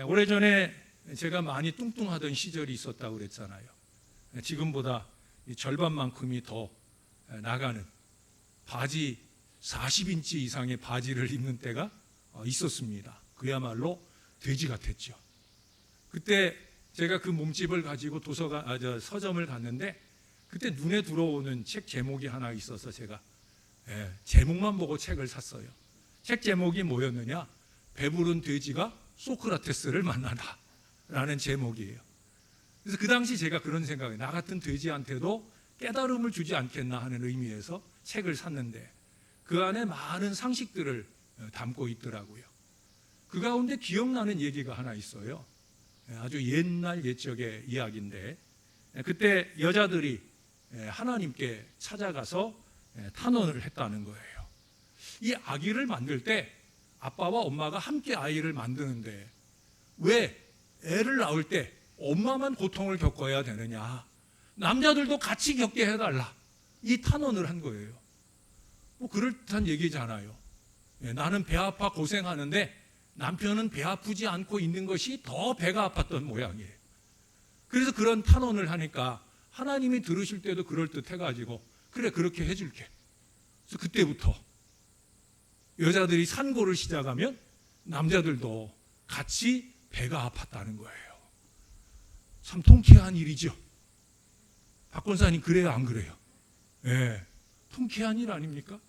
오래전에 제가 많이 뚱뚱하던 시절이 있었다고 그랬잖아요. 지금보다 절반만큼이 더 나가는 바지 40인치 이상의 바지를 입는 때가 있었습니다. 그야말로 돼지 같았죠. 그때 제가 그 몸집을 가지고 서점을 갔는데 그때 눈에 들어오는 책 제목이 하나 있어서 제가 제목만 보고 책을 샀어요. 책 제목이 뭐였느냐? 배부른 돼지가 소크라테스를 만나다 라는 제목이에요. 그래서 그 당시 제가 그런 생각이, 나 같은 돼지한테도 깨달음을 주지 않겠나 하는 의미에서 책을 샀는데 그 안에 많은 상식들을 담고 있더라고요. 그 가운데 기억나는 얘기가 하나 있어요. 아주 옛날 옛적의 이야기인데, 그때 여자들이 하나님께 찾아가서 탄원을 했다는 거예요. 이 아기를 만들 때 아빠와 엄마가 함께 아이를 만드는데 왜 애를 낳을 때 엄마만 고통을 겪어야 되느냐, 남자들도 같이 겪게 해달라, 이 탄원을 한 거예요. 뭐 그럴듯한 얘기잖아요. 나는 배 아파 고생하는데 남편은 배 아프지 않고 있는 것이 더 배가 아팠던 모양이에요. 그래서 그런 탄원을 하니까 하나님이 들으실 때도 그럴듯해가지고 그래, 그렇게 해줄게. 그래서 그때부터 여자들이 산고를 시작하면 남자들도 같이 배가 아팠다는 거예요. 참 통쾌한 일이죠. 박 권사님, 그래요 안 그래요? 네, 통쾌한 일 아닙니까?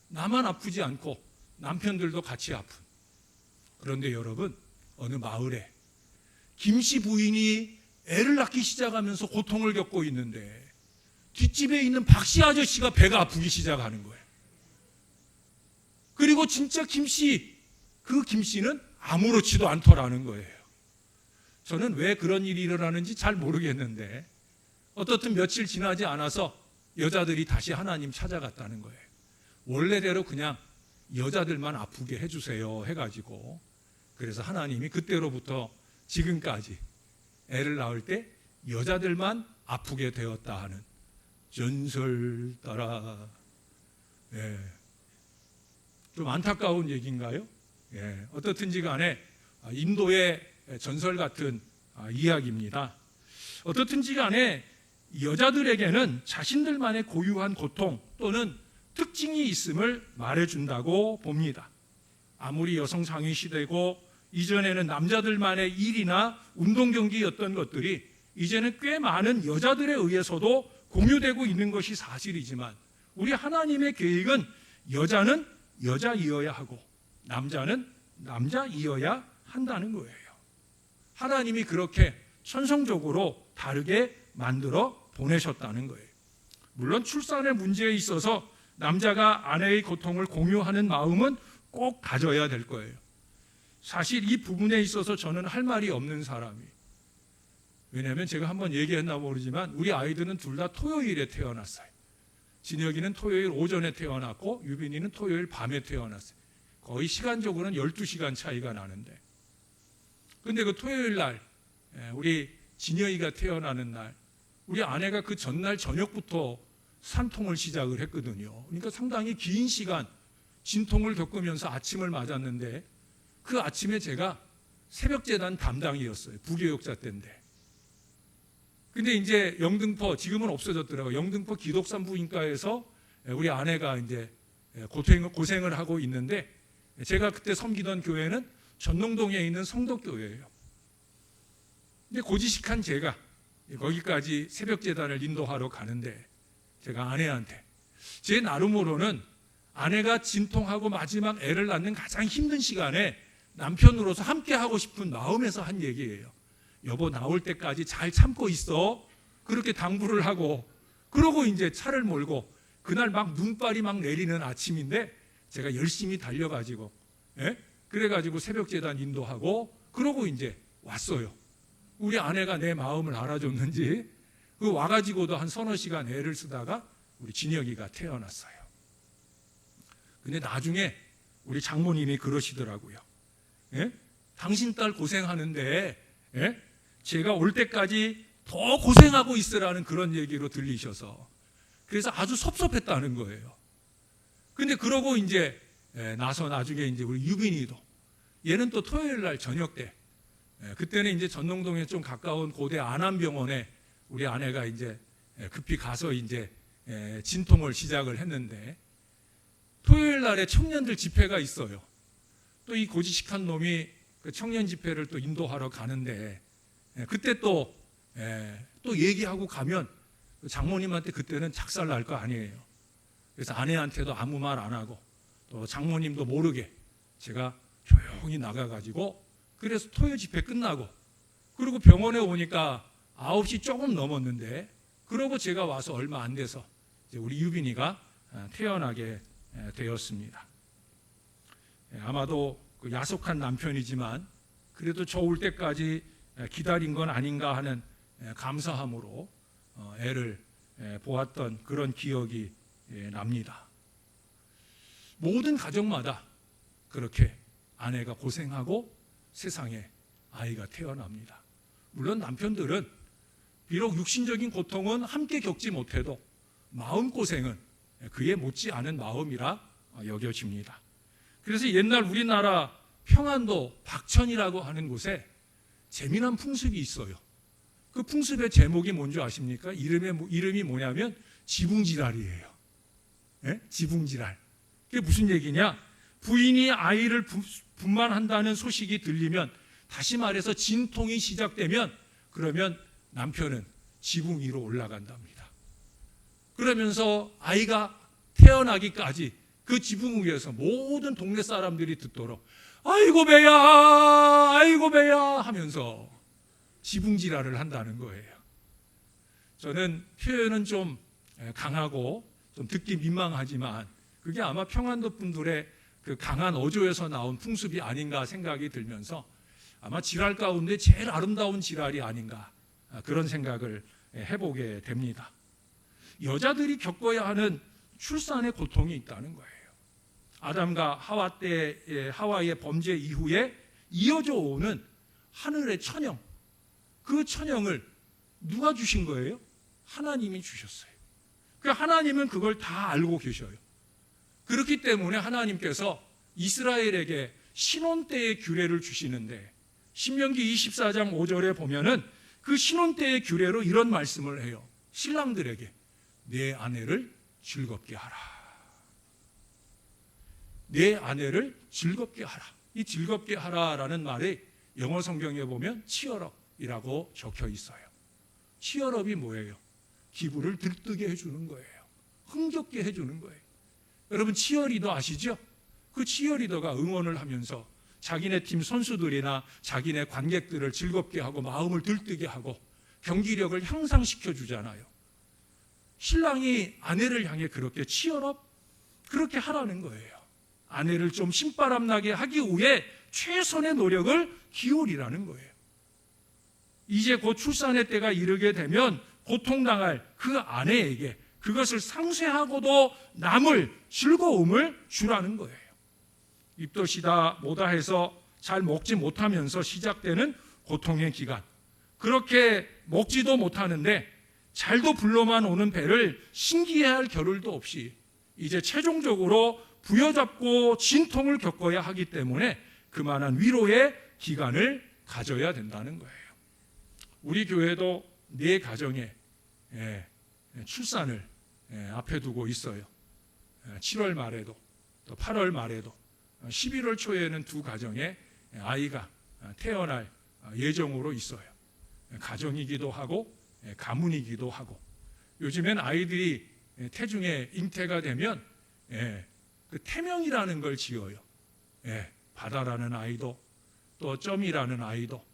나만 아프지 않고 남편들도 같이 아픈. 그런데 여러분, 어느 마을에 김씨 부인이 애를 낳기 시작하면서 고통을 겪고 있는데 뒷집에 있는 박씨 아저씨가 배가 아프기 시작하는 거예요. 그리고 진짜 그 김씨는 아무렇지도 않더라는 거예요. 저는 왜 그런 일이 일어나는지 잘 모르겠는데 어떻든 며칠 지나지 않아서 여자들이 다시 하나님 찾아갔다는 거예요. 원래대로 그냥 여자들만 아프게 해주세요 해가지고, 그래서 하나님이 그때로부터 지금까지 애를 낳을 때 여자들만 아프게 되었다 하는 전설 따라. 좀 안타까운 얘기인가요? 어떻든지 간에 인도의 전설 같은 이야기입니다. 어떻든지 간에 여자들에게는 자신들만의 고유한 고통 또는 특징이 있음을 말해준다고 봅니다. 아무리 여성 상위 시대고 이전에는 남자들만의 일이나 운동 경기였던 것들이 이제는 꽤 많은 여자들에 의해서도 공유되고 있는 것이 사실이지만, 우리 하나님의 계획은 여자는 여자이어야 하고 남자는 남자이어야 한다는 거예요. 하나님이 그렇게 천성적으로 다르게 만들어 보내셨다는 거예요. 물론 출산의 문제에 있어서 남자가 아내의 고통을 공유하는 마음은 꼭 가져야 될 거예요. 사실 이 부분에 있어서 저는 할 말이 없는 사람이에요. 왜냐하면 제가 한번 얘기했나 모르지만 우리 아이들은 둘 다 토요일에 태어났어요. 진혁이는 토요일 오전에 태어났고 유빈이는 토요일 밤에 태어났어요. 거의 시간적으로는 12시간 차이가 나는데, 근데 그 토요일 날 우리 진혁이가 태어나는 날 우리 아내가 그 전날 저녁부터 산통을 시작을 했거든요. 그러니까 상당히 긴 시간 진통을 겪으면서 아침을 맞았는데, 그 아침에 제가 새벽재단 담당이었어요. 부교육자 때인데. 근데 이제 영등포, 지금은 없어졌더라고요. 영등포 기독산부인과에서 우리 아내가 이제 고생을 하고 있는데, 제가 그때 섬기던 교회는 전농동에 있는 성덕교회예요. 근데 고지식한 제가 거기까지 새벽재단을 인도하러 가는데, 제가 아내한테 제 나름으로는 아내가 진통하고 마지막 애를 낳는 가장 힘든 시간에 남편으로서 함께 하고 싶은 마음에서 한 얘기예요. 여보, 나올 때까지 잘 참고 있어. 그렇게 당부를 하고, 그러고 이제 차를 몰고, 그날 막 눈발이 막 내리는 아침인데 제가 열심히 달려가지고, 그래가지고 새벽재단 인도하고, 그러고 이제 왔어요. 우리 아내가 내 마음을 알아줬는지 그 와가지고도 한 서너 시간 애를 쓰다가 우리 진혁이가 태어났어요. 근데 나중에 우리 장모님이 그러시더라고요. 당신 딸 고생하는데 제가 올 때까지 더 고생하고 있으라는 그런 얘기로 들리셔서, 그래서 아주 섭섭했다는 거예요. 근데 그러고 이제 나서 나중에 이제 우리 유빈이도, 얘는 또 토요일 날 저녁 때 그때는 이제 전농동에 좀 가까운 고대 안암병원에 우리 아내가 이제 급히 가서 이제 진통을 시작을 했는데, 토요일 날에 청년들 집회가 있어요. 또 이 고지식한 놈이 그 청년 집회를 또 인도하러 가는데, 그때 또 얘기하고 가면 장모님한테 그때는 작살 날 거 아니에요. 그래서 아내한테도 아무 말 안 하고 또 장모님도 모르게 제가 조용히 나가가지고, 그래서 토요 집회 끝나고, 그리고 병원에 오니까 9시 조금 넘었는데, 그러고 제가 와서 얼마 안 돼서 이제 우리 유빈이가 태어나게 되었습니다. 아마도 그 야속한 남편이지만 그래도 저 올 때까지 기다린 건 아닌가 하는 감사함으로 애를 보았던 그런 기억이 납니다. 모든 가정마다 그렇게 아내가 고생하고 세상에 아이가 태어납니다. 물론 남편들은 비록 육신적인 고통은 함께 겪지 못해도 마음고생은 그에 못지않은 마음이라 여겨집니다. 그래서 옛날 우리나라 평안도 박천이라고 하는 곳에 재미난 풍습이 있어요. 그 풍습의 제목이 뭔지 아십니까? 이름이 뭐냐면 지붕지랄이에요. 지붕지랄. 그게 무슨 얘기냐? 부인이 아이를 분만한다는 소식이 들리면, 다시 말해서 진통이 시작되면, 그러면 남편은 지붕 위로 올라간답니다. 그러면서 아이가 태어나기까지 그 지붕 위에서 모든 동네 사람들이 듣도록 아이고 배야, 아이고 배야 하면서 지붕지랄을 한다는 거예요. 저는 표현은 좀 강하고 좀 듣기 민망하지만 그게 아마 평안도 분들의 그 강한 어조에서 나온 풍습이 아닌가 생각이 들면서, 아마 지랄 가운데 제일 아름다운 지랄이 아닌가, 그런 생각을 해보게 됩니다. 여자들이 겪어야 하는 출산의 고통이 있다는 거예요. 아담과 하와의 범죄 이후에 이어져 오는 하늘의 천영, 그 천영을 누가 주신 거예요? 하나님이 주셨어요. 그 하나님은 그걸 다 알고 계셔요. 그렇기 때문에 하나님께서 이스라엘에게 신혼 때의 규례를 주시는데, 신명기 24장 5절에 보면은 그 신혼 때의 규례로 이런 말씀을 해요. 신랑들에게 내 아내를 즐겁게 하라. 내 아내를 즐겁게 하라. 이 즐겁게 하라라는 말이 영어 성경에 보면 치얼업이라고 적혀 있어요. 치얼업이 뭐예요? 기분을 들뜨게 해주는 거예요. 흥겹게 해주는 거예요. 여러분 치어리더 아시죠? 그 치어리더가 응원을 하면서 자기네 팀 선수들이나 자기네 관객들을 즐겁게 하고 마음을 들뜨게 하고 경기력을 향상시켜 주잖아요. 신랑이 아내를 향해 그렇게 치어업, 그렇게 하라는 거예요. 아내를 좀 신바람나게 하기 위해 최선의 노력을 기울이라는 거예요. 이제 곧 출산의 때가 이르게 되면 고통당할 그 아내에게 그것을 상쇄하고도 남을 즐거움을 주라는 거예요. 입덧이다 뭐다 해서 잘 먹지 못하면서 시작되는 고통의 기간, 그렇게 먹지도 못하는데 잘도 불러만 오는 배를 신기해할 겨를도 없이 이제 최종적으로 부여잡고 진통을 겪어야 하기 때문에 그만한 위로의 기간을 가져야 된다는 거예요. 우리 교회도 네 가정에 출산을 앞에 두고 있어요. 7월 말에도 또 8월 말에도 11월 초에는 두 가정에 아이가 태어날 예정으로 있어요. 가정이기도 하고 가문이기도 하고, 요즘엔 아이들이 태중에 잉태가 되면 그 태명이라는 걸 지어요. 바다라는 아이도, 또 점이라는 아이도,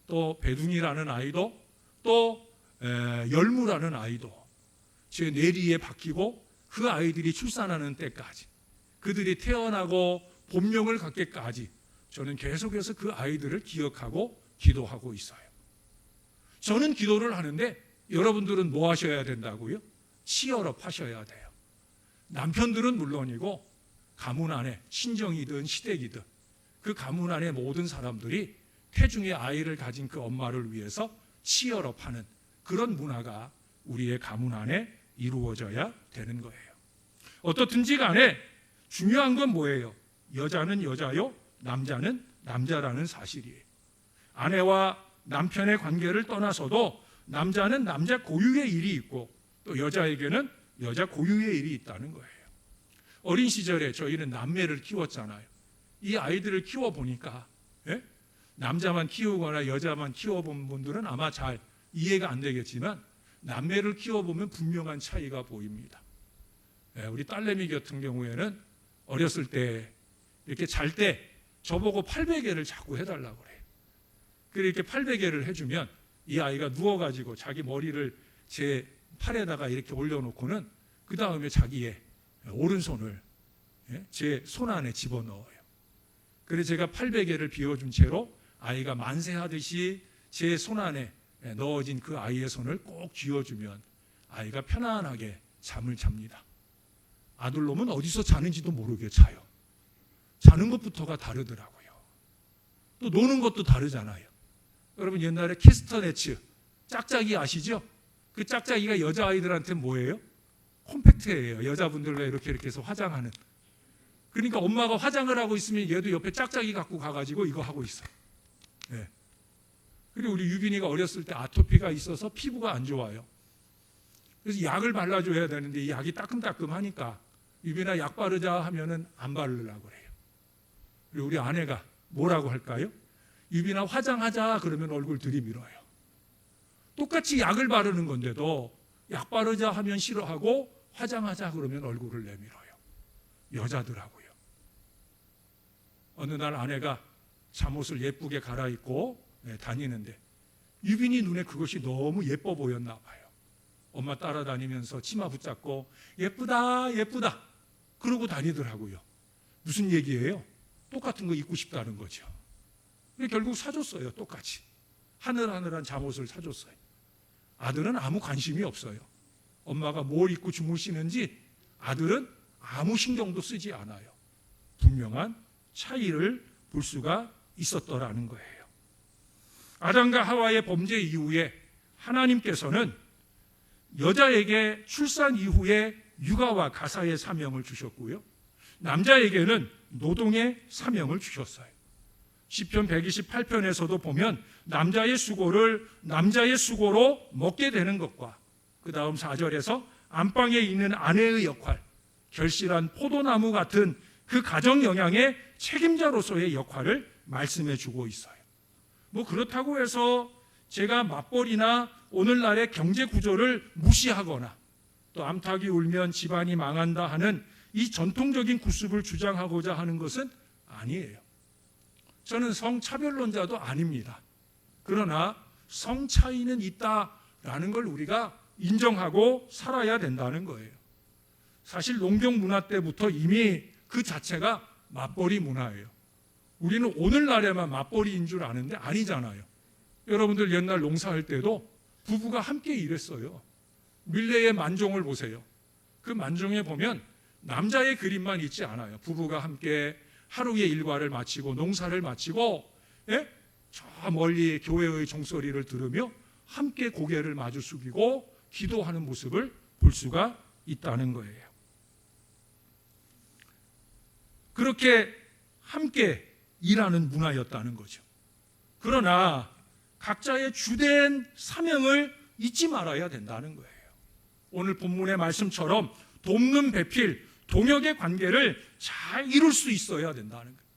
또 배둥이라는 아이도, 또 열무라는 아이도 제 뇌리에 박히고 그 아이들이 출산하는 때까지, 그들이 태어나고 본명을 갖기까지 저는 계속해서 그 아이들을 기억하고 기도하고 있어요. 저는 기도를 하는데 여러분들은 뭐 하셔야 된다고요? 치열업 하셔야 돼요. 남편들은 물론이고 가문 안에 친정이든 시댁이든 그 가문 안에 모든 사람들이 태중의 아이를 가진 그 엄마를 위해서 치열업하는 그런 문화가 우리의 가문 안에 이루어져야 되는 거예요. 어떻든지 간에 중요한 건 뭐예요? 여자는 여자요, 남자는 남자라는 사실이에요. 아내와 남편의 관계를 떠나서도 남자는 남자 고유의 일이 있고 또 여자에게는 여자 고유의 일이 있다는 거예요. 어린 시절에 저희는 남매를 키웠잖아요. 이 아이들을 키워보니까 남자만 키우거나 여자만 키워본 분들은 아마 잘 이해가 안 되겠지만 남매를 키워보면 분명한 차이가 보입니다. 우리 딸내미 같은 경우에는 어렸을 때 이렇게 잘 때 저보고 팔베개를 자꾸 해달라고 그래요. 이렇게 팔베개를 해주면 이 아이가 누워가지고 자기 머리를 제 팔에다가 이렇게 올려놓고는 그 다음에 자기의 오른손을 제 손 안에 집어넣어요. 그래서 제가 팔베개를 비워준 채로 아이가 만세하듯이 제 손 안에 넣어진 그 아이의 손을 꼭 쥐어주면 아이가 편안하게 잠을 잡니다. 아들놈은 어디서 자는지도 모르게 자요. 자는 것부터가 다르더라고요. 또 노는 것도 다르잖아요. 여러분 옛날에 캐스터네츠 짝짝이 아시죠? 그 짝짝이가 여자아이들한테 뭐예요? 콤팩트예요. 여자분들과 이렇게 해서 화장하는. 그러니까 엄마가 화장을 하고 있으면 얘도 옆에 짝짝이 갖고 가가지고 이거 하고 있어요. 그리고 우리 유빈이가 어렸을 때 아토피가 있어서 피부가 안 좋아요. 그래서 약을 발라줘야 되는데 이 약이 따끔따끔하니까 유빈아 약 바르자 하면은 안 바르려고 그래요. 그리고 우리 아내가 뭐라고 할까요? 유빈아 화장하자 그러면 얼굴 들이밀어요. 똑같이 약을 바르는 건데도 약 바르자 하면 싫어하고 화장하자 그러면 얼굴을 내밀어요. 여자더라고요. 어느 날 아내가 잠옷을 예쁘게 갈아입고 다니는데 유빈이 눈에 그것이 너무 예뻐 보였나 봐요. 엄마 따라다니면서 치마 붙잡고 예쁘다 예쁘다 그러고 다니더라고요. 무슨 얘기예요? 똑같은 거 입고 싶다는 거죠. 결국 사줬어요. 똑같이 하늘하늘한 잠옷을 사줬어요. 아들은 아무 관심이 없어요. 엄마가 뭘 입고 주무시는지 아들은 아무 신경도 쓰지 않아요. 분명한 차이를 볼 수가 있었더라는 거예요. 아담과 하와의 범죄 이후에 하나님께서는 여자에게 출산 이후에 육아와 가사의 사명을 주셨고요. 남자에게는 노동의 사명을 주셨어요. 시편 128편에서도 보면 남자의 수고를 남자의 수고로 먹게 되는 것과 그 다음 4절에서 안방에 있는 아내의 역할, 결실한 포도나무 같은 그 가정 영향의 책임자로서의 역할을 말씀해 주고 있어요. 그렇다고 해서 제가 맞벌이나 오늘날의 경제 구조를 무시하거나 또 암탉이 울면 집안이 망한다 하는 이 전통적인 구습을 주장하고자 하는 것은 아니에요. 저는 성차별론자도 아닙니다. 그러나 성 차이는 있다라는 걸 우리가 인정하고 살아야 된다는 거예요. 사실 농경 문화 때부터 이미 그 자체가 맞벌이 문화예요. 우리는 오늘날에만 맞벌이인 줄 아는데 아니잖아요. 여러분들 옛날 농사할 때도 부부가 함께 일했어요. 밀레의 만종을 보세요. 그 만종에 보면 남자의 그림만 있지 않아요. 부부가 함께 하루의 일과를 마치고 농사를 마치고 저 멀리 교회의 종소리를 들으며 함께 고개를 마주 숙이고 기도하는 모습을 볼 수가 있다는 거예요. 그렇게 함께 일하는 문화였다는 거죠. 그러나 각자의 주된 사명을 잊지 말아야 된다는 거예요. 오늘 본문의 말씀처럼 돕는 배필, 동역의 관계를 잘 이룰 수 있어야 된다는 거예요.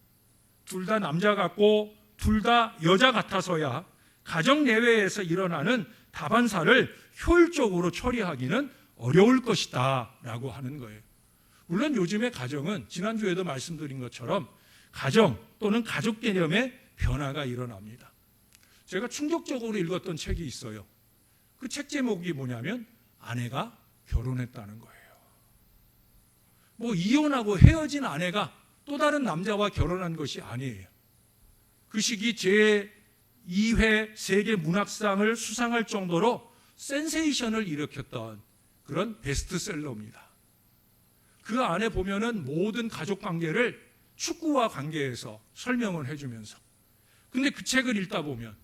둘 다 남자 같고 둘 다 여자 같아서야 가정 내외에서 일어나는 다반사를 효율적으로 처리하기는 어려울 것이다 라고 하는 거예요. 물론 요즘의 가정은 지난주에도 말씀드린 것처럼 가정 또는 가족 개념의 변화가 일어납니다. 제가 충격적으로 읽었던 책이 있어요. 그 책 제목이 뭐냐면 아내가 결혼했다는 거예요. 이혼하고 헤어진 아내가 또 다른 남자와 결혼한 것이 아니에요. 그 시기 제2회 세계 문학상을 수상할 정도로 센세이션을 일으켰던 그런 베스트셀러입니다. 그 안에 보면은 모든 가족 관계를 축구와 관계해서 설명을 해주면서 근데 그 책을 읽다 보면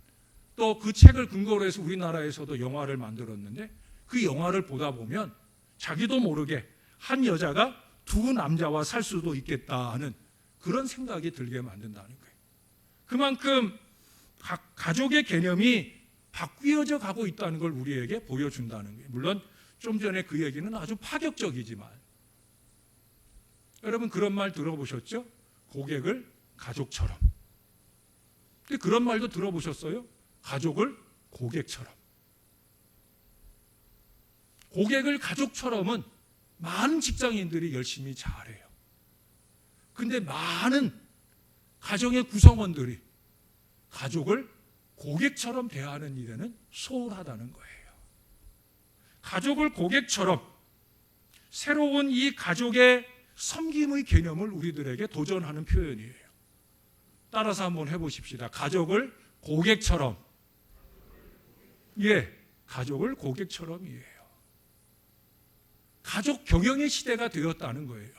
또 그 책을 근거로 해서 우리나라에서도 영화를 만들었는데 그 영화를 보다 보면 자기도 모르게 한 여자가 두 남자와 살 수도 있겠다 하는 그런 생각이 들게 만든다는 거예요. 그만큼 가족의 개념이 바뀌어져 가고 있다는 걸 우리에게 보여준다는 거예요. 물론 좀 전에 그 얘기는 아주 파격적이지만, 여러분 그런 말 들어보셨죠? 고객을 가족처럼. 근데 그런 말도 들어보셨어요? 가족을 고객처럼. 고객을 가족처럼은 많은 직장인들이 열심히 잘해요. 근데 많은 가정의 구성원들이 가족을 고객처럼 대하는 일에는 소홀하다는 거예요. 가족을 고객처럼, 새로운 이 가족의 섬김의 개념을 우리들에게 도전하는 표현이에요. 따라서 한번 해보십시다. 가족을 고객처럼. 예, 가족을 고객처럼이에요. 가족 경영의 시대가 되었다는 거예요.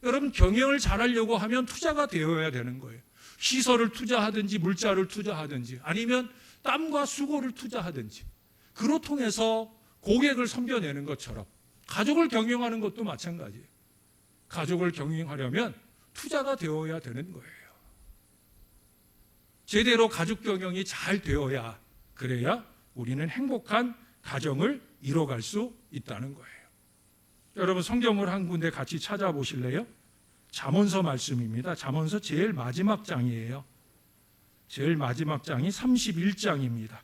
여러분, 경영을 잘하려고 하면 투자가 되어야 되는 거예요. 시설을 투자하든지 물자를 투자하든지 아니면 땀과 수고를 투자하든지, 그로 통해서 고객을 섬겨내는 것처럼 가족을 경영하는 것도 마찬가지예요. 가족을 경영하려면 투자가 되어야 되는 거예요. 제대로 가족 경영이 잘 되어야, 그래야 우리는 행복한 가정을 이뤄갈 수 있다는 거예요. 여러분, 성경을 한 군데 같이 찾아보실래요? 잠언서 말씀입니다. 잠언서 제일 마지막 장이에요. 제일 마지막 장이 31장입니다.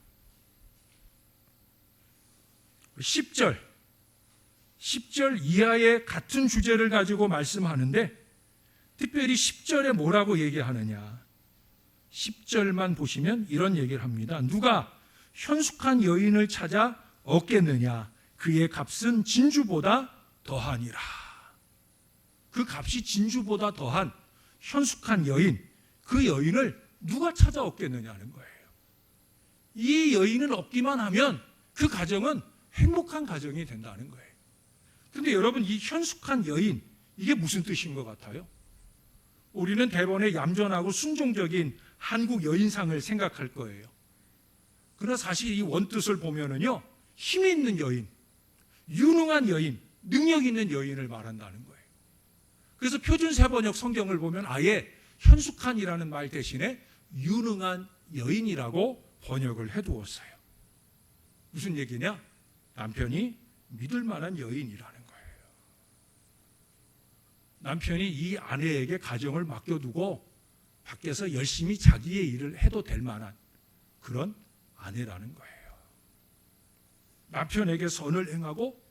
10절 이하의 같은 주제를 가지고 말씀하는데, 특별히 10절에 뭐라고 얘기하느냐, 10절만 보시면 이런 얘기를 합니다. 누가 현숙한 여인을 찾아 얻겠느냐, 그의 값은 진주보다 더하니라. 그 값이 진주보다 더한 현숙한 여인, 그 여인을 누가 찾아 얻겠느냐는 거예요. 이 여인을 얻기만 하면 그 가정은 행복한 가정이 된다는 거예요. 그런데 여러분, 이 현숙한 여인, 이게 무슨 뜻인 것 같아요? 우리는 대번에 얌전하고 순종적인 한국 여인상을 생각할 거예요. 그러나 사실 이 원뜻을 보면은요, 힘이 있는 여인, 유능한 여인, 능력 있는 여인을 말한다는 거예요. 그래서 표준 세번역 성경을 보면 아예 현숙한이라는 말 대신에 유능한 여인이라고 번역을 해두었어요. 무슨 얘기냐? 남편이 믿을 만한 여인이라는 거예요. 남편이 이 아내에게 가정을 맡겨두고 밖에서 열심히 자기의 일을 해도 될 만한 그런 아내라는 거예요. 남편에게 선을 행하고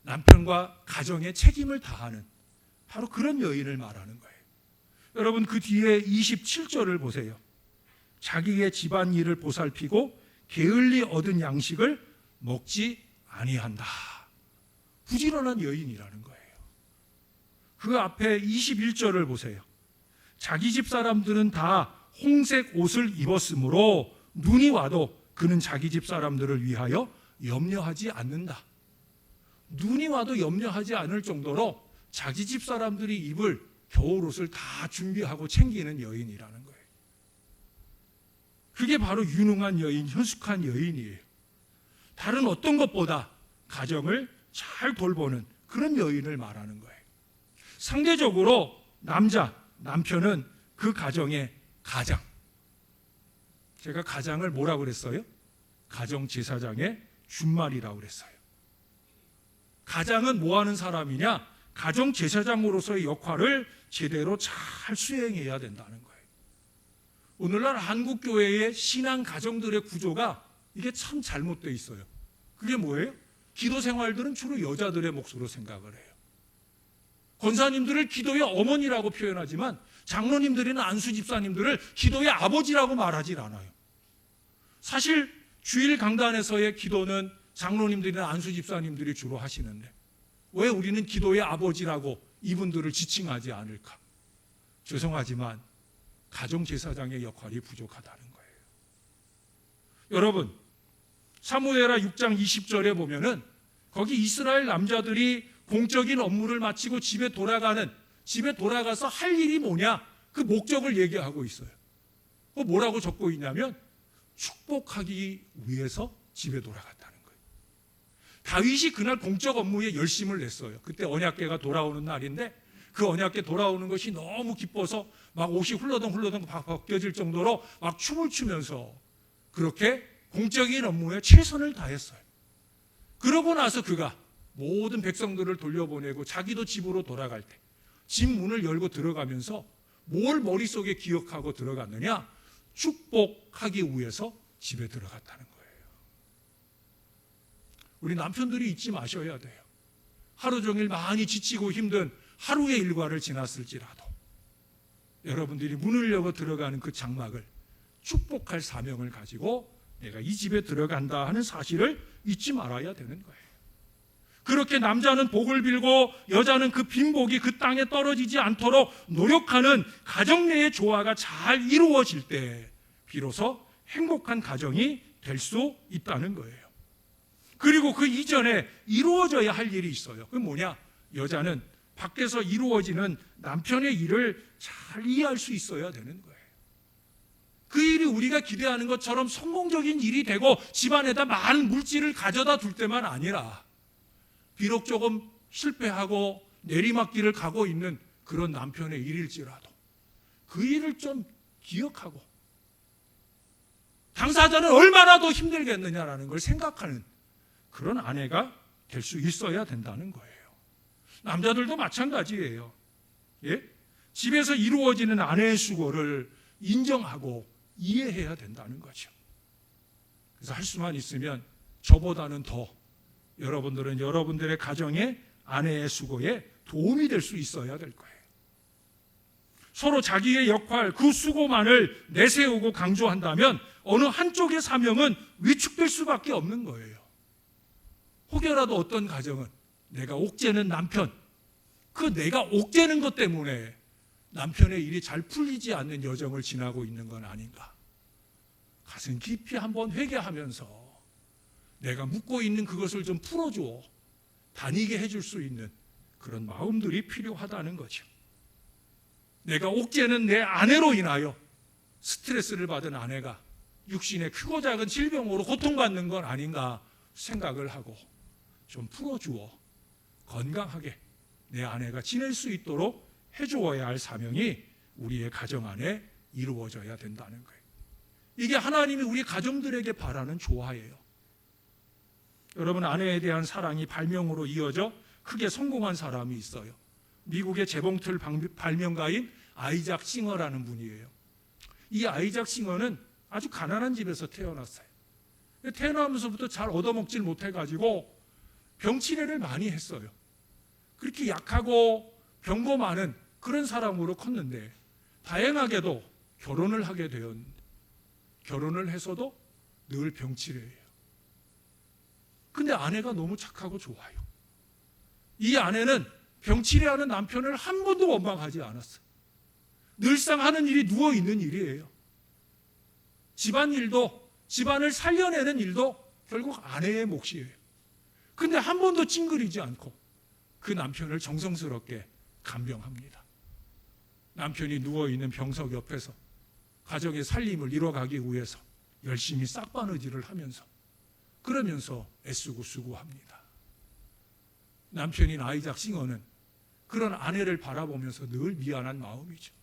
남편과 가정에 책임을 다하는 바로 그런 여인을 말하는 거예요. 여러분, 그 뒤에 27절을 보세요. 자기의 집안일을 보살피고 게을리 얻은 양식을 먹지 아니한다. 부지런한 여인이라는 거예요. 그 앞에 21절을 보세요. 자기 집 사람들은 다 홍색 옷을 입었으므로 눈이 와도 그는 자기 집 사람들을 위하여 염려하지 않는다. 눈이 와도 염려하지 않을 정도로 자기 집 사람들이 입을 겨울옷을 다 준비하고 챙기는 여인이라는 거예요. 그게 바로 유능한 여인, 현숙한 여인이에요. 다른 어떤 것보다 가정을 잘 돌보는 그런 여인을 말하는 거예요. 상대적으로 남편은 그 가정의 가장. 제가 가장을 뭐라고 그랬어요? 가정 제사장의 준말이라고 그랬어요. 가장은 뭐 하는 사람이냐? 가정 제사장으로서의 역할을 제대로 잘 수행해야 된다는 거예요. 오늘날 한국 교회의 신앙 가정들의 구조가 이게 참 잘못되어 있어요. 그게 뭐예요? 기도 생활들은 주로 여자들의 몫으로 생각을 해요. 권사님들을 기도의 어머니라고 표현하지만 장로님들이나 안수 집사님들을 기도의 아버지라고 말하질 않아요. 사실 주일 강단에서의 기도는 장로님들이나 안수 집사님들이 주로 하시는데 왜 우리는 기도의 아버지라고 이분들을 지칭하지 않을까? 죄송하지만 가정 제사장의 역할이 부족하다는 거예요. 여러분, 사무엘하 6장 20절에 보면은 거기 이스라엘 남자들이 공적인 업무를 마치고 집에 돌아가서 할 일이 뭐냐? 그 목적을 얘기하고 있어요. 뭐라고 적고 있냐면 축복하기 위해서 집에 돌아갔다는 거예요. 다윗이 그날 공적 업무에 열심을 냈어요. 그때 언약궤가 돌아오는 날인데 그 언약궤 돌아오는 것이 너무 기뻐서 막 옷이 훌러덩 벗겨질 정도로 막 춤을 추면서 그렇게 공적인 업무에 최선을 다했어요. 그러고 나서 그가 모든 백성들을 돌려보내고 자기도 집으로 돌아갈 때 집 문을 열고 들어가면서 뭘 머릿속에 기억하고 들어갔느냐? 축복하기 위해서 집에 들어갔다는 거예요. 우리 남편들이 잊지 마셔야 돼요. 하루 종일 많이 지치고 힘든 하루의 일과를 지났을지라도 여러분들이 문을 열고 들어가는 그 장막을 축복할 사명을 가지고 내가 이 집에 들어간다 하는 사실을 잊지 말아야 되는 거예요. 그렇게 남자는 복을 빌고 여자는 그 빈복이 그 땅에 떨어지지 않도록 노력하는 가정 내의 조화가 잘 이루어질 때 비로소 행복한 가정이 될 수 있다는 거예요. 그리고 그 이전에 이루어져야 할 일이 있어요. 그게 뭐냐? 여자는 밖에서 이루어지는 남편의 일을 잘 이해할 수 있어야 되는 거예요. 그 일이 우리가 기대하는 것처럼 성공적인 일이 되고 집안에다 많은 물질을 가져다 둘 때만 아니라 비록 조금 실패하고 내리막길을 가고 있는 그런 남편의 일일지라도 그 일을 좀 기억하고 당사자는 얼마나 더 힘들겠느냐라는 걸 생각하는 그런 아내가 될 수 있어야 된다는 거예요. 남자들도 마찬가지예요. 예? 집에서 이루어지는 아내의 수고를 인정하고 이해해야 된다는 거죠. 그래서 할 수만 있으면 저보다는 더 여러분들은 여러분들의 가정에 아내의 수고에 도움이 될 수 있어야 될 거예요. 서로 자기의 역할, 그 수고만을 내세우고 강조한다면 어느 한쪽의 사명은 위축될 수밖에 없는 거예요. 혹여라도 어떤 가정은 내가 옥죄는 남편, 그 내가 옥죄는 것 때문에 남편의 일이 잘 풀리지 않는 여정을 지나고 있는 건 아닌가. 가슴 깊이 한번 회개하면서 내가 묻고 있는 그것을 좀 풀어주어 다니게 해줄 수 있는 그런 마음들이 필요하다는 거죠. 내가 옥죄는 내 아내로 인하여 스트레스를 받은 아내가 육신의 크고 작은 질병으로 고통받는 건 아닌가 생각을 하고 좀 풀어주어 건강하게 내 아내가 지낼 수 있도록 해주어야 할 사명이 우리의 가정 안에 이루어져야 된다는 거예요. 이게 하나님이 우리 가정들에게 바라는 조화예요. 여러분, 아내에 대한 사랑이 발명으로 이어져 크게 성공한 사람이 있어요. 미국의 재봉틀 발명가인 아이작 싱어라는 분이에요. 이 아이작 싱어는 아주 가난한 집에서 태어났어요. 태어나면서부터 잘 얻어먹질 못해가지고 병치레를 많이 했어요. 그렇게 약하고 병고 많은 그런 사람으로 컸는데 다행하게도 결혼을 하게 되었는데 결혼을 해서도 늘 병치레예요. 근데 아내가 너무 착하고 좋아요. 이 아내는 병치레하는 남편을 한 번도 원망하지 않았어요. 늘상 하는 일이 누워있는 일이에요. 집안일도, 집안을 살려내는 일도 결국 아내의 몫이에요. 근데 한 번도 찡그리지 않고 그 남편을 정성스럽게 간병합니다. 남편이 누워있는 병석 옆에서 가정의 살림을 이뤄가기 위해서 열심히 싹바느질을 하면서 그러면서 애쓰고 수고합니다. 남편인 아이작 싱어는 그런 아내를 바라보면서 늘 미안한 마음이죠.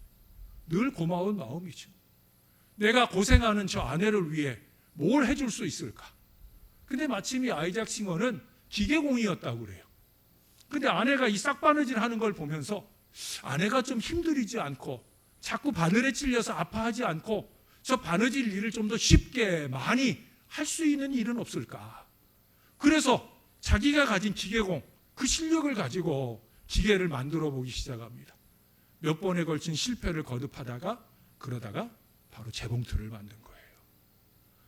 늘 고마운 마음이죠. 내가 고생하는 저 아내를 위해 뭘 해줄 수 있을까? 근데 마침 이 아이작 싱어는 기계공이었다고 그래요. 근데 아내가 이 싹바느질 하는 걸 보면서 아내가 좀 힘들이지 않고 자꾸 바늘에 찔려서 아파하지 않고 저 바느질 일을 좀 더 쉽게 많이 할 수 있는 일은 없을까? 그래서 자기가 가진 기계공, 그 실력을 가지고 기계를 만들어 보기 시작합니다. 몇 번에 걸친 실패를 거듭하다가 그러다가 바로 재봉틀을 만든 거예요.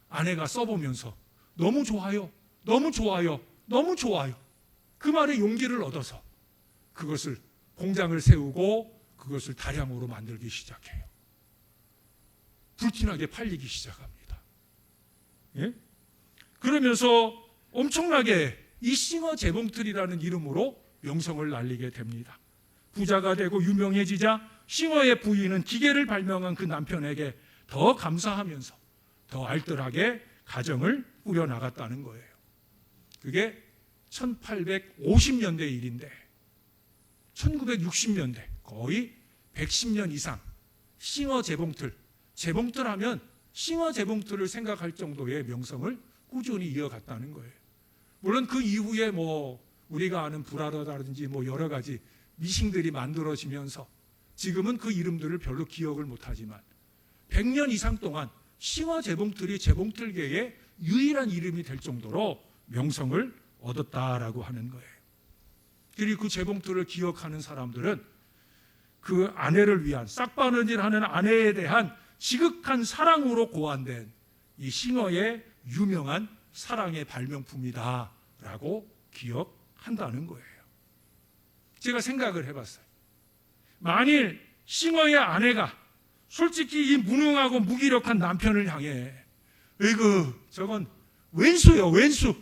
아내가 써보면서 너무 좋아요, 너무 좋아요, 너무 좋아요. 그 말에 용기를 얻어서 그것을 공장을 세우고 그것을 다량으로 만들기 시작해요. 불티나게 팔리기 시작합니다. 예? 그러면서 엄청나게 이 싱어 재봉틀이라는 이름으로 명성을 날리게 됩니다. 부자가 되고 유명해지자 싱어의 부인은 기계를 발명한 그 남편에게 더 감사하면서 더 알뜰하게 가정을 꾸려나갔다는 거예요. 그게 1850년대 일인데 1960년대 거의 110년 이상 싱어 재봉틀 하면 싱어 재봉틀을 생각할 정도의 명성을 꾸준히 이어갔다는 거예요. 물론 그 이후에 우리가 아는 불화라든지 여러 가지 미싱들이 만들어지면서 지금은 그 이름들을 별로 기억을 못하지만 100년 이상 동안 싱어 재봉틀이 재봉틀계의 유일한 이름이 될 정도로 명성을 얻었다라고 하는 거예요. 그리고 그 재봉틀을 기억하는 사람들은 그 아내를 위한 싹바느질하는 아내에 대한 지극한 사랑으로 고안된 이 싱어의 유명한 사랑의 발명품이다라고 기억한다는 거예요. 제가 생각을 해봤어요. 만일 싱어의 아내가 솔직히 이 무능하고 무기력한 남편을 향해 으이그 저건 왼수요 왼수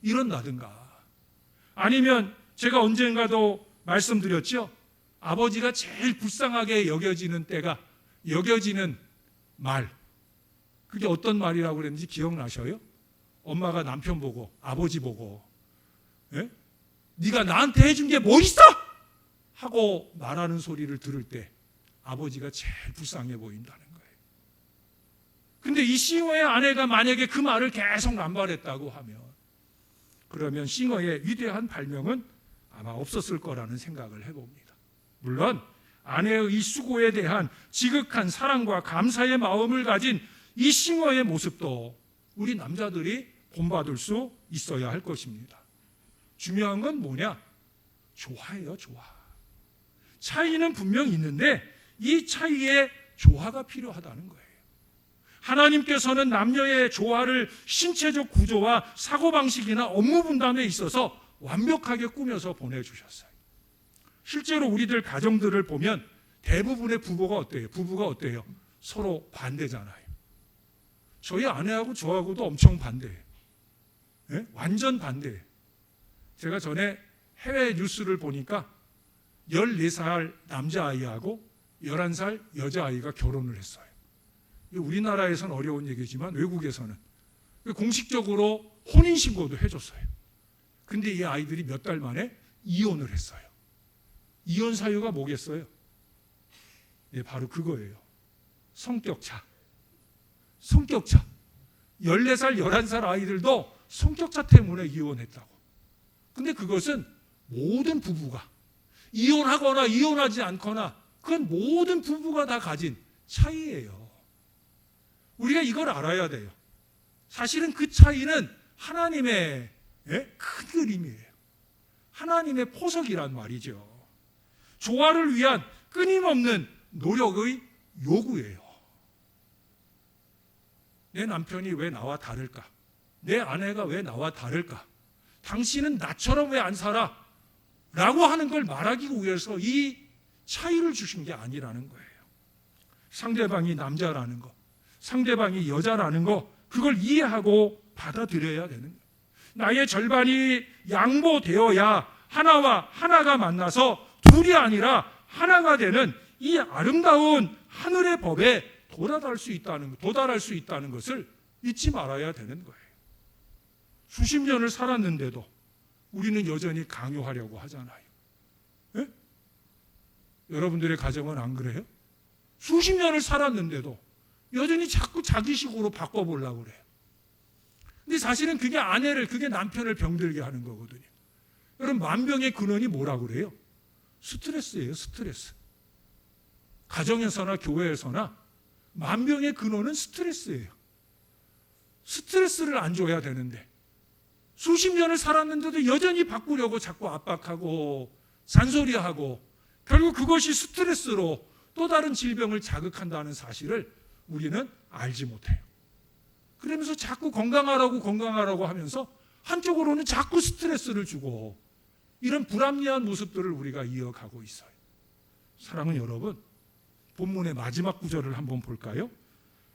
이런다든가, 아니면 제가 언젠가도 말씀드렸죠. 아버지가 제일 불쌍하게 여겨지는 말, 그게 어떤 말이라고 그랬는지 기억나셔요? 엄마가 남편 보고 아버지 보고 네가 나한테 해준 게 뭐 있어? 하고 말하는 소리를 들을 때 아버지가 제일 불쌍해 보인다는 거예요. 근데 이 싱어의 아내가 만약에 그 말을 계속 남발했다고 하면 그러면 싱어의 위대한 발명은 아마 없었을 거라는 생각을 해봅니다. 물론 아내의 이 수고에 대한 지극한 사랑과 감사의 마음을 가진 이 싱어의 모습도 우리 남자들이 본받을 수 있어야 할 것입니다. 중요한 건 뭐냐? 조화예요, 조화. 차이는 분명 있는데 이 차이에 조화가 필요하다는 거예요. 하나님께서는 남녀의 조화를 신체적 구조와 사고방식이나 업무 분담에 있어서 완벽하게 꾸며서 보내주셨어요. 실제로 우리들 가정들을 보면 대부분의 부부가 어때요? 서로 반대잖아요. 저희 아내하고 저하고도 엄청 반대예요. 완전 반대예요. 제가 전에 해외 뉴스를 보니까 14살 남자아이하고 11살 여자아이가 결혼을 했어요. 우리나라에서는 어려운 얘기지만 외국에서는 공식적으로 혼인신고도 해줬어요. 근데 이 아이들이 몇 달 만에 이혼을 했어요. 이혼 사유가 뭐겠어요? 바로 그거예요. 성격차. 14살, 11살 아이들도 성격차 때문에 이혼했다고. 근데 그것은 모든 부부가 이혼하거나 이혼하지 않거나 그건 모든 부부가 다 가진 차이예요. 우리가 이걸 알아야 돼요. 사실은 그 차이는 하나님의 큰 그림이에요. 하나님의 포석이란 말이죠. 조화를 위한 끊임없는 노력의 요구예요. 내 남편이 왜 나와 다를까? 내 아내가 왜 나와 다를까? 당신은 나처럼 왜 안 살아? 라고 하는 걸 말하기 위해서 이 차이를 주신 게 아니라는 거예요. 상대방이 남자라는 거, 상대방이 여자라는 거, 그걸 이해하고 받아들여야 되는 거예요. 나의 절반이 양보되어야 하나와 하나가 만나서 둘이 아니라 하나가 되는 이 아름다운 하늘의 법에 도달할 수 있다는 것을 잊지 말아야 되는 거예요. 수십 년을 살았는데도 우리는 여전히 강요하려고 하잖아요. 예? 여러분들의 가정은 안 그래요? 수십 년을 살았는데도 여전히 자꾸 자기식으로 바꿔보려고 그래요. 근데 사실은 그게 남편을 병들게 하는 거거든요. 여러분, 만병의 근원이 뭐라고 그래요? 스트레스예요, 스트레스. 가정에서나 교회에서나 만병의 근원은 스트레스예요. 스트레스를 안 줘야 되는데 수십 년을 살았는데도 여전히 바꾸려고 자꾸 압박하고 잔소리하고 결국 그것이 스트레스로 또 다른 질병을 자극한다는 사실을 우리는 알지 못해요. 그러면서 자꾸 건강하라고 하면서 한쪽으로는 자꾸 스트레스를 주고 이런 불합리한 모습들을 우리가 이어가고 있어요. 사랑하는 여러분, 본문의 마지막 구절을 한번 볼까요?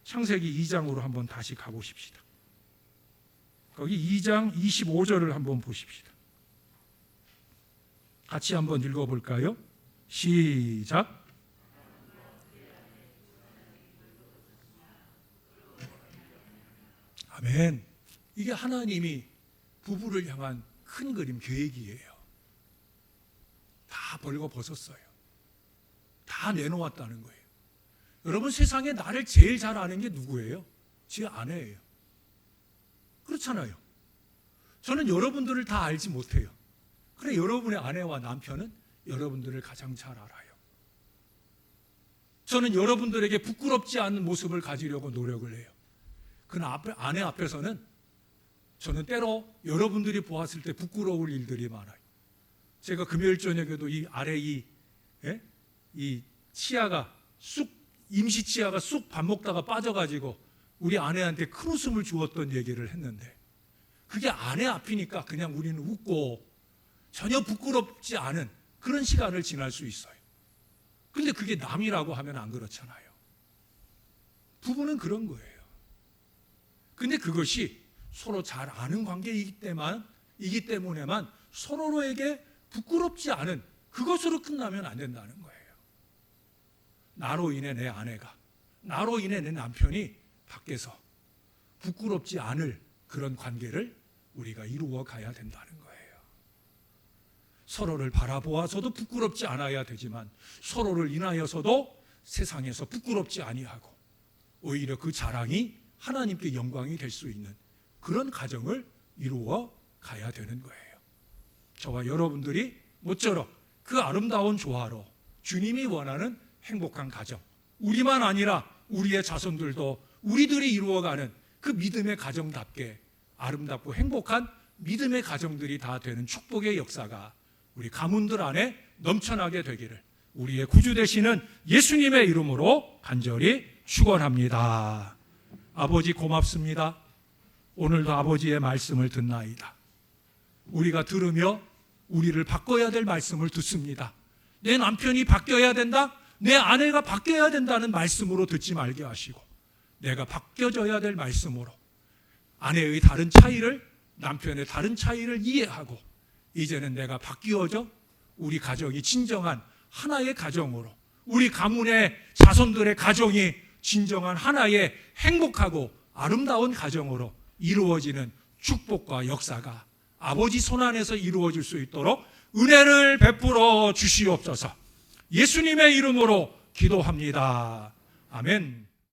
창세기 2장으로 한번 다시 가보십시다. 거기 2장 25절을 한번 보십시다. 같이 한번 읽어볼까요? 시작. 아멘. 이게 하나님이 부부를 향한 큰 그림 계획이에요. 다 벌거벗었어요. 다 내놓았다는 거예요. 여러분, 세상에 나를 제일 잘 아는 게 누구예요? 제 아내예요. 그렇잖아요. 저는 여러분들을 다 알지 못해요. 그래, 여러분의 아내와 남편은 여러분들을 가장 잘 알아요. 저는 여러분들에게 부끄럽지 않은 모습을 가지려고 노력을 해요. 그 아내 앞에서는 저는 때로 여러분들이 보았을 때 부끄러울 일들이 많아요. 제가 금요일 저녁에도 이 아래 이 치아가 임시 치아가 쑥 밥 먹다가 빠져가지고 우리 아내한테 큰 웃음을 주었던 얘기를 했는데, 그게 아내 앞이니까 그냥 우리는 웃고 전혀 부끄럽지 않은 그런 시간을 지날 수 있어요. 근데 그게 남이라고 하면 안 그렇잖아요. 부부는 그런 거예요. 근데 그것이 서로 잘 아는 관계이기 때문에만 서로에게 부끄럽지 않은 그것으로 끝나면 안 된다는 거예요. 나로 인해 내 아내가, 나로 인해 내 남편이 밖에서 부끄럽지 않을 그런 관계를 우리가 이루어 가야 된다는 거예요. 서로를 바라보아서도 부끄럽지 않아야 되지만 서로를 인하여서도 세상에서 부끄럽지 아니하고 오히려 그 자랑이 하나님께 영광이 될 수 있는 그런 가정을 이루어 가야 되는 거예요. 저와 여러분들이 모쪼록 그 아름다운 조화로 주님이 원하는 행복한 가정, 우리만 아니라 우리의 자손들도 우리들이 이루어가는 그 믿음의 가정답게 아름답고 행복한 믿음의 가정들이 다 되는 축복의 역사가 우리 가문들 안에 넘쳐나게 되기를 우리의 구주 되시는 예수님의 이름으로 간절히 축원합니다. 아버지, 고맙습니다. 오늘도 아버지의 말씀을 듣나이다. 우리가 들으며 우리를 바꿔야 될 말씀을 듣습니다. 내 남편이 바뀌어야 된다, 내 아내가 바뀌어야 된다는 말씀으로 듣지 말게 하시고, 내가 바뀌어져야 될 말씀으로 아내의 다른 차이를, 남편의 다른 차이를 이해하고 이제는 내가 바뀌어져 우리 가정이 진정한 하나의 가정으로, 우리 가문의 자손들의 가정이 진정한 하나의 행복하고 아름다운 가정으로 이루어지는 축복과 역사가 아버지 손안에서 이루어질 수 있도록 은혜를 베풀어 주시옵소서. 예수님의 이름으로 기도합니다. 아멘.